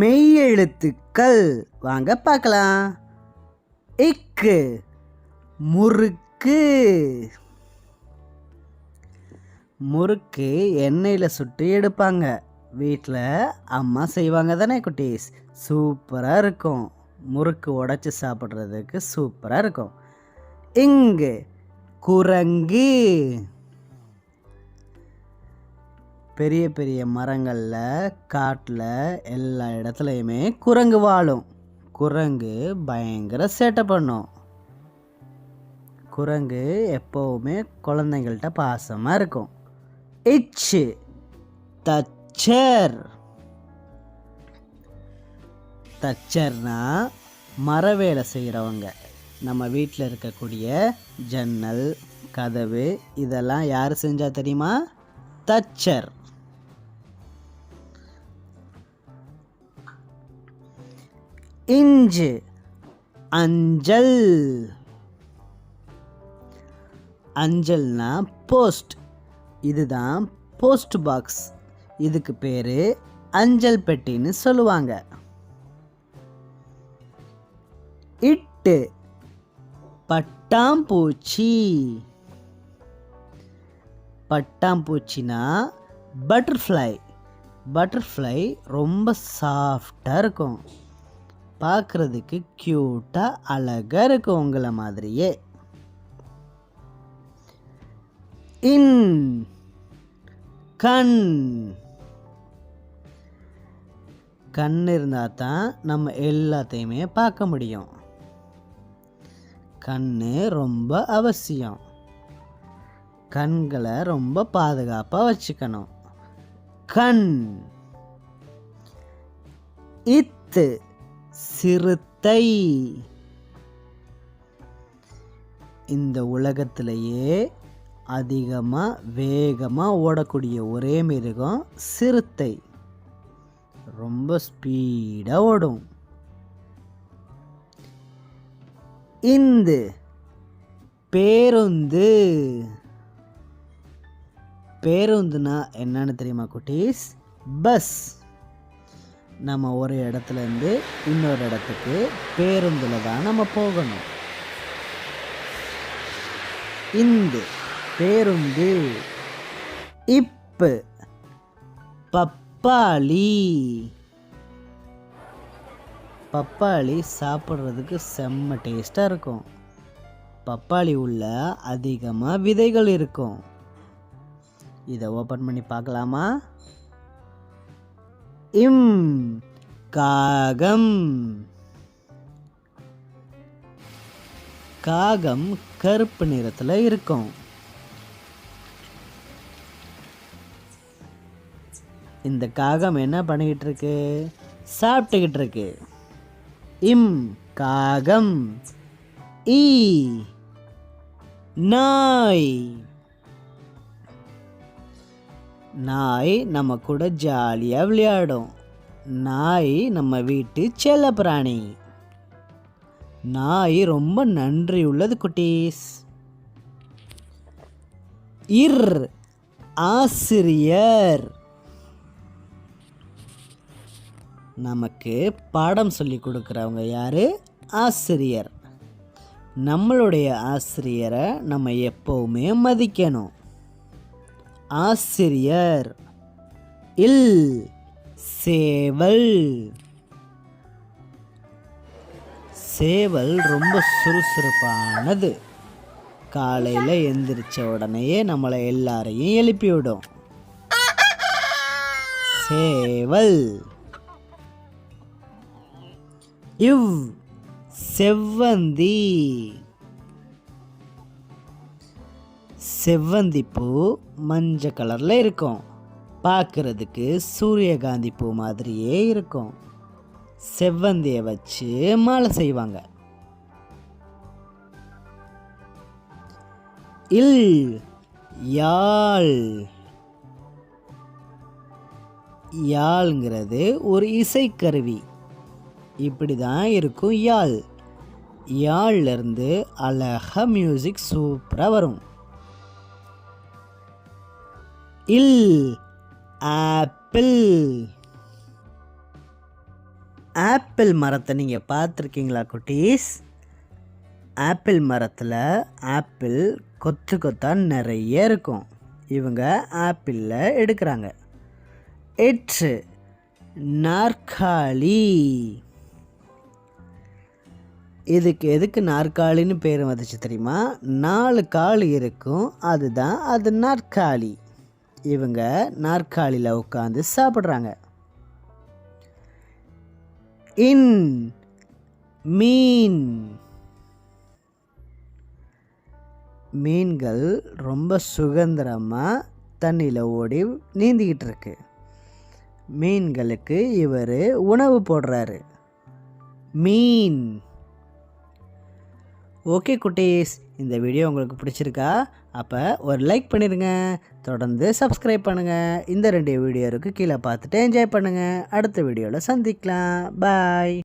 மெய் எழுத்துக்கள் வாங்க பார்க்கலாம். இக்கு முறுக்கு. முறுக்கு எண்ணெயில் சுட்டு எடுப்பாங்க. வீட்டில் அம்மா செய்வாங்க தானே குட்டீஸ். சூப்பராக இருக்கும். முறுக்கு உடைச்சி சாப்பிட்றதுக்கு சூப்பராக இருக்கும். இங்கு குரங்கு. பெரிய பெரிய மரங்களில், காட்டில், எல்லா இடத்துலையுமே குரங்கு வாழும். குரங்கு பயங்கர சேட்டை பண்ணும். குரங்கு எப்போவுமே குழந்தைங்கள்ட்ட பாசமாக இருக்கும். இச்சு தச்சர். தச்சர்னா மர வேலை செய்கிறவங்க. நம்ம வீட்டில் இருக்கக்கூடிய ஜன்னல், கதவு இதெல்லாம் யார் செஞ்சா தெரியுமா? தச்சர். இஞ்சு அஞ்சல். அஞ்சல்னா போஸ்ட். இதுதான் போஸ்ட் பாக்ஸ். இதுக்கு பேர் அஞ்சல் பெட்டின்னு சொல்லுவாங்க. இட்டு பட்டாம்பூச்சி. பட்டாம்பூச்சினா பட்டர்ஃப்ளை. பட்டர்ஃப்ளை ரொம்ப சாஃப்டாக இருக்கும். பார்க்குறதுக்கு க்யூட்டாக அழகாக இருக்கும் உங்களை மாதிரியே. இன் கண். கண் இருந்தால் தான் நம்ம எல்லாத்தையுமே பார்க்க முடியும். கண் ரொம்ப அவசியம். கண்களை ரொம்ப பாதுகாப்பாக வச்சுக்கணும். கண். இத்து சிறுத்தை. இந்த உலகத்திலேயே அதிகமாக வேகமாக ஓடக்கூடிய ஒரே மிருகம் சிறுத்தை. ரொம்ப ஸ்பீடாக ஓடும். இந்து பேருந்து. பேருந்துனா என்னன்னு தெரியுமா குட்டீஸ்? பஸ். நம்ம ஒரு இடத்துலேருந்து இன்னொரு இடத்துக்கு பேருந்தில் தான் நம்ம போகணும். இந்து பேருந்து. இப்பு பப்பாளி. பப்பாளி சாப்பிட்றதுக்கு செம்ம டேஸ்டாக இருக்கும். பப்பாளி உள்ள அதிகமாக விதைகள் இருக்கும். இதை ஓப்பன் பண்ணி பார்க்கலாமா? இம் காகம். காகம் கருப்பு நிறத்தில் இருக்கும். இந்த காகம் என்ன பண்ணிக்கிட்டு இருக்கு? சாப்பிட்டுக்கிட்டு இருக்கு. இம் காகம். ஈ நாய். நாய் நம்ம கூட ஜாலியாக விளையாடும். நாய் நம்ம வீட்டு செல்ல பிராணி. நாய் ரொம்ப நன்றி உள்ளது குட்டீஸ். இர் ஆசிரியர். நமக்கு பாடம் சொல்லி கொடுக்குறவங்க யாரு? ஆசிரியர். நம்மளுடைய ஆசிரியரை நம்ம எப்பவுமே மதிக்கணும். ஆசிரியர். இல் சேவல். சேவல் ரொம்ப சுறுசுறுப்பானது. காலையில் எந்திரிச்ச உடனேயே நம்மளை எல்லாரையும் எழுப்பிவிடும். சேவல். இவ் செவ்வந்தி. செவ்வந்தி பூ மஞ்சள் கலரில் இருக்கும். பார்க்குறதுக்கு சூரியகாந்தி பூ மாதிரியே இருக்கும். செவ்வந்தியை வச்சு மாலை செய்வாங்க. இல் யாழ். யாழ்ங்கிறது ஒரு இசைக்கருவி. இப்படி தான் இருக்கும் யாழ். யாழ்லேருந்து அழகாக மியூசிக் சூப்பராக வரும். இல் ஆப்பிள். ஆப்பிள் மரத்தை நீங்கள் பார்த்துருக்கீங்களா குட்டீஸ்? ஆப்பிள் மரத்தில் ஆப்பிள் கொத்து கொத்தாக நிறைய இருக்கும். இவங்க ஆப்பிளில் எடுக்கிறாங்க. 8 நாற்காலி. இதுக்கு எதுக்கு நாற்காலின்னு பேர் வந்துச்சு தெரியுமா? 4 கால் இருக்கும், அதுதான் அது நாற்காலி. இவங்க நாற்காலியில் உட்காந்து சாப்பிட்றாங்க. இன் மீன். மீன்கள் ரொம்ப சுதந்திரமாக தண்ணியில் ஓடி நீந்திக்கிட்டு இருக்கு. மீன்களுக்கு இவர் உணவு போடுறாரு. மீன். ஓகே குட்டீஸ், இந்த வீடியோ உங்களுக்கு பிடிச்சிருக்கா? அப்போ ஒரு லைக் பண்ணிடுங்க. தொடர்ந்து சப்ஸ்கிரைப் பண்ணுங்கள். இந்த 2 வீடியோ இருக்குது, கீழே பார்த்துட்டு என்ஜாய் பண்ணுங்கள். அடுத்த வீடியோவில் சந்திக்கலாம். பாய்.